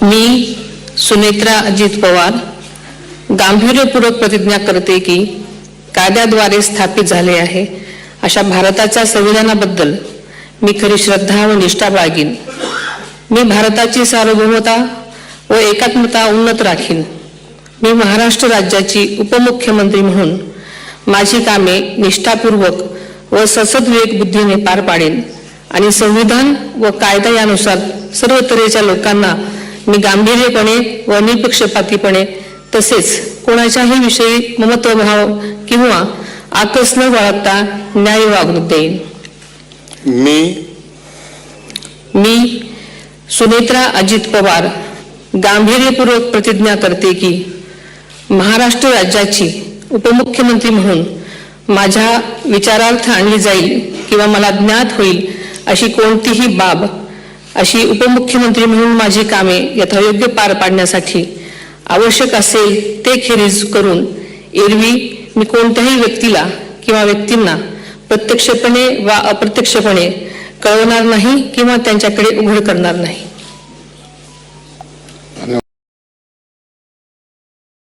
मी सुनेत्रा अजित पवार गांभीर्यपूर्वक प्रतिज्ञा करते की कायद्याद्वारे स्थापित झाले आहे अशा भारताच्या संविधानाबद्दल मी खरी श्रद्धा व निष्ठा बाळगीन। मी भारताची सार्वभौमता व एकात्मता उन्नत राखीन। मी महाराष्ट्र राज्याची उपमुख्यमंत्री म्हणून माझी कामे निष्ठापूर्वक व ससद्विवेक बुद्धीने पार पाडेन आणि संविधान व कायदा यानुसार सर्व तऱ्हेच्या लोकांना मी गांभीर्यपणे व निपक्षपातीपणे तसेच कोणाच्याही विषयी ममत्वभाव किंवा आकस न बाळगता न्यायी वागणूक देईन। मी सुनेत्रा अजित पवार गांभीर्यपूर्वक प्रतिज्ञा करते की महाराष्ट्र राज्याची उपमुख्यमंत्री म्हणून माझ्या विचारार्थ आणली जाईल किंवा मला ज्ञात होईल अशी कोणतीही बाब अशी उपमुख्यमंत्री म्हणून माझी कामे यथायोग्य पार पाडण्यासाठी आवश्यक असेल ते खेरीज करून एरवी मी कोणत्याही व्यक्तीला किंवा व्यक्तींना प्रत्यक्षपणे वा अप्रत्यक्षपणे कळवणार नाही किंवा त्यांच्याकडे उघड करणार नाही।